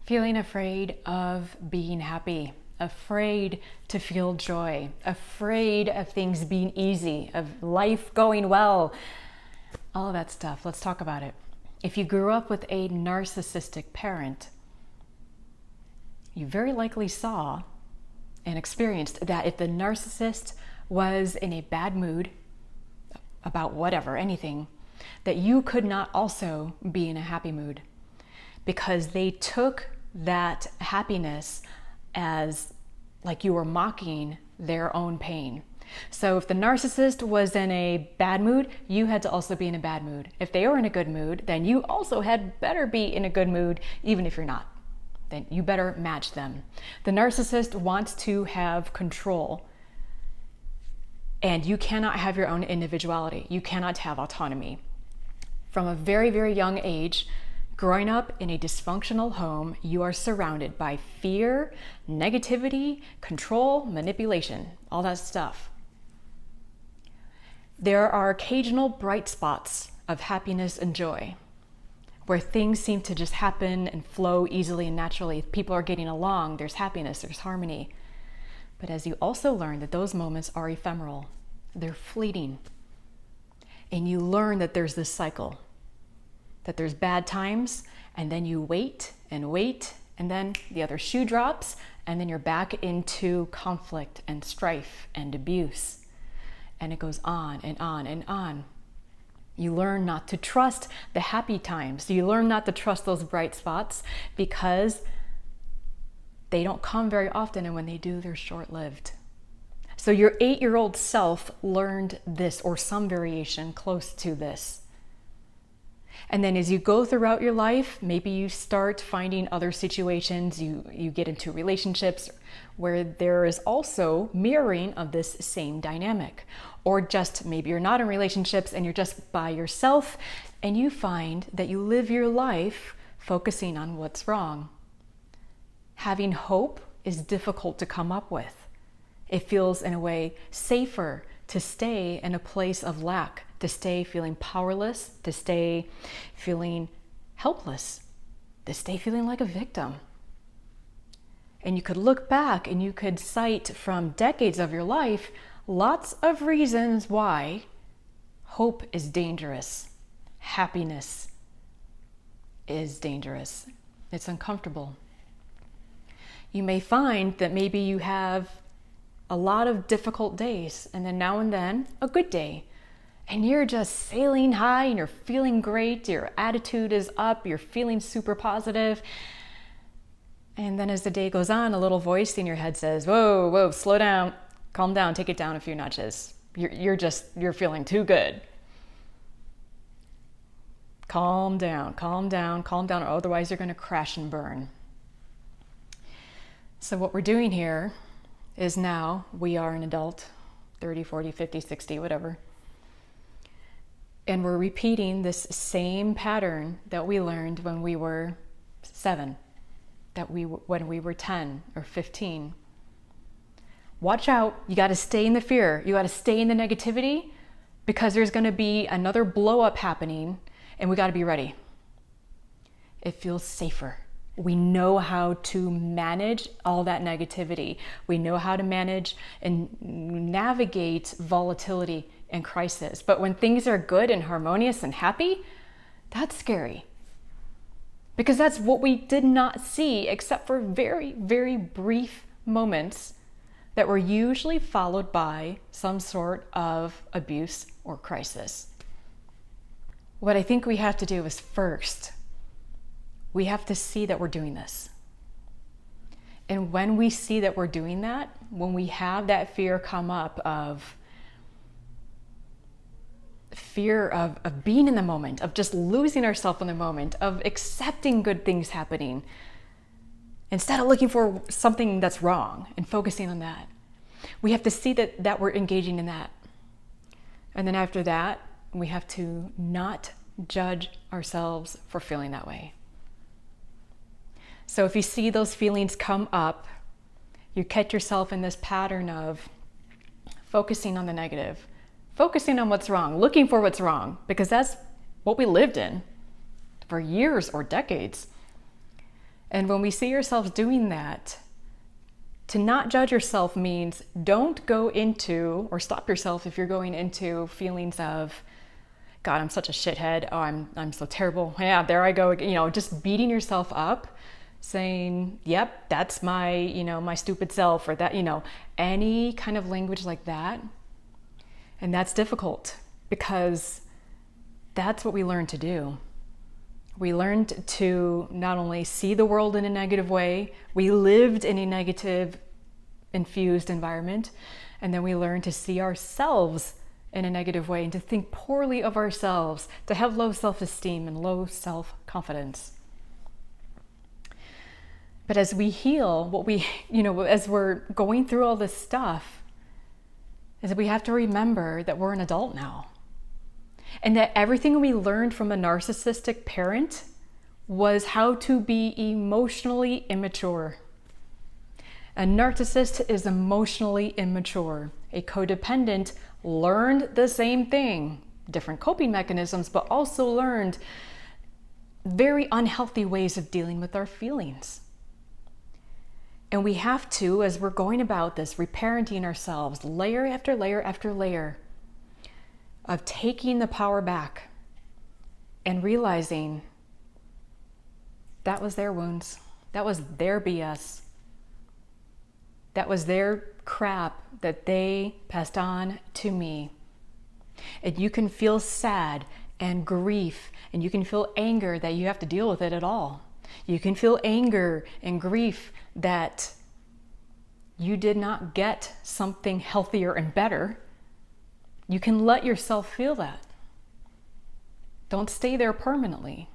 Feeling afraid of being happy, afraid to feel joy, afraid of things being easy, of life going well, all of that stuff. Let's talk about it. If you grew up with a narcissistic parent, you very likely saw and experienced that if the narcissist was in a bad mood about whatever, anything, that you could not also be in a happy mood because they took that happiness as like you were mocking their own pain. So if the narcissist was in a bad mood, you had to also be in a bad mood. If they were in a good mood, then you also had better be in a good mood, even if you're not. Then you better match them. The narcissist wants to have control, and you cannot have your own individuality. You cannot have autonomy. From a very, very young age, growing up in a dysfunctional home, you are surrounded by fear, negativity, control, manipulation, all that stuff. There are occasional bright spots of happiness and joy where things seem to just happen and flow easily and naturally. If people are getting along, there's happiness, there's harmony. But as you also learn that those moments are ephemeral, they're fleeting. And you learn that there's this cycle, that there's bad times, and then you wait, and then the other shoe drops, and then you're back into conflict and strife and abuse. And it goes on and on and on. You learn not to trust the happy times. You learn not to trust those bright spots because they don't come very often, and when they do, they're short-lived. So your 8-year-old self learned this, or some variation close to this. And then as you go throughout your life, maybe you start finding other situations, you get into relationships where there is also mirroring of this same dynamic. Or just maybe you're not in relationships and you're just by yourself, and you find that you live your life focusing on what's wrong. Having hope is difficult to come up with. It feels in a way safer to stay in a place of lack, to stay feeling powerless, to stay feeling helpless, to stay feeling like a victim. And you could look back and you could cite from decades of your life lots of reasons why hope is dangerous, happiness is dangerous. It's uncomfortable. You may find that maybe you have a lot of difficult days, and then now and then a good day. And you're just sailing high and you're feeling great, your attitude is up, you're feeling super positive. And then as the day goes on, a little voice in your head says, whoa, slow down, calm down, take it down a few notches. You're feeling too good. Calm down, or otherwise you're gonna crash and burn. So what we're doing here is now we are an adult, 30, 40, 50, 60, whatever. And we're repeating this same pattern that we learned when we were 7, when we were 10 or 15. Watch out, you gotta stay in the fear, you gotta stay in the negativity, because there's gonna be another blow up happening and we gotta be ready. It feels safer. We know how to manage all that negativity. We know how to manage and navigate volatility and crisis. But when things are good and harmonious and happy, that's scary. Because that's what we did not see except for very, very brief moments that were usually followed by some sort of abuse or crisis. What I think we have to do is first, we have to see that we're doing this. And when we see that we're doing that, when we have that fear come up of fear of being in the moment, of just losing ourselves in the moment, of accepting good things happening, instead of looking for something that's wrong and focusing on that, we have to see that we're engaging in that. And then after that, we have to not judge ourselves for feeling that way. So if you see those feelings come up, you catch yourself in this pattern of focusing on the negative, focusing on what's wrong, looking for what's wrong, because that's what we lived in for years or decades. And when we see ourselves doing that, to not judge yourself means don't go into, or stop yourself if you're going into feelings of, God, I'm such a shithead. Oh, I'm so terrible. Yeah, there I go. You know, just beating yourself up, saying, yep, that's my, you know, my stupid self, or that, you know, any kind of language like that. And that's difficult because that's what we learned to do. We learned to not only see the world in a negative way, we lived in a negative infused environment, and then we learned to see ourselves in a negative way and to think poorly of ourselves, to have low self-esteem and low self-confidence. But as we heal, what we, you know, as we're going through all this stuff, is that we have to remember that we're an adult now. And that everything we learned from a narcissistic parent was how to be emotionally immature. A narcissist is emotionally immature. A codependent learned the same thing, different coping mechanisms, but also learned very unhealthy ways of dealing with our feelings. And we have to, as we're going about this, reparenting ourselves, layer after layer after layer, of taking the power back and realizing that was their wounds. That was their BS. That was their crap that they passed on to me. And you can feel sad and grief, and you can feel anger that you have to deal with it at all. You can feel anger and grief that you did not get something healthier and better. You can let yourself feel that. Don't stay there permanently.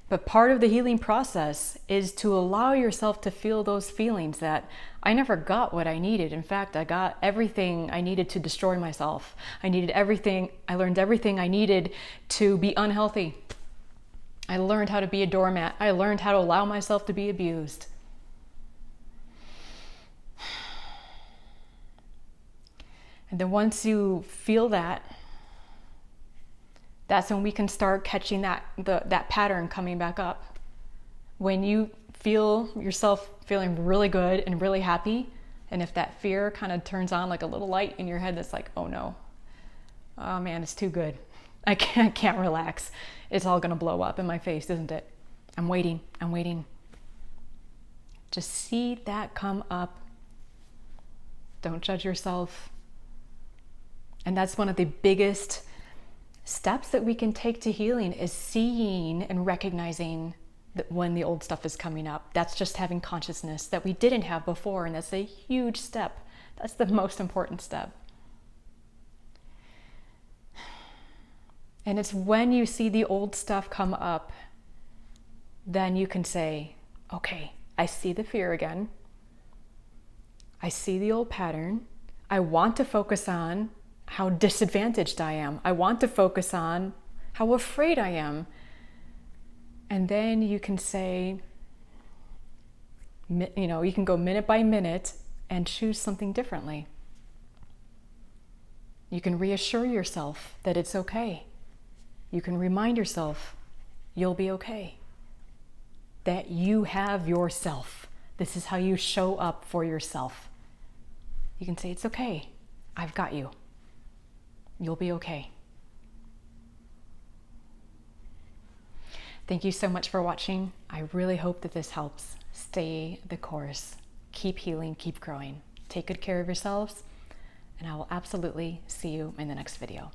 But part of the healing process is to allow yourself to feel those feelings that I never got what I needed. In fact, I got everything I needed to destroy myself. I learned everything I needed to be unhealthy. I learned how to be a doormat. I learned how to allow myself to be abused. And then once you feel that, that's when we can start catching that pattern coming back up. When you feel yourself feeling really good and really happy, and if that fear kind of turns on like a little light in your head that's like, oh no, oh man, it's too good. I can't relax. It's all gonna blow up in my face, isn't it? I'm waiting. Just see that come up. Don't judge yourself. And that's one of the biggest steps that we can take to healing, is seeing and recognizing that when the old stuff is coming up. That's just having consciousness that we didn't have before, and that's a huge step. That's the most important step. And it's when you see the old stuff come up, then you can say, okay, I see the fear again. I see the old pattern. I want to focus on how disadvantaged I am. I want to focus on how afraid I am. And then you can say, you know, you can go minute by minute and choose something differently. You can reassure yourself that it's okay. You can remind yourself you'll be okay. That you have yourself. This is how you show up for yourself. You can say, it's okay. I've got you. You'll be okay. Thank you so much for watching. I really hope that this helps. Stay the course. Keep healing, keep growing. Take good care of yourselves, and I will absolutely see you in the next video.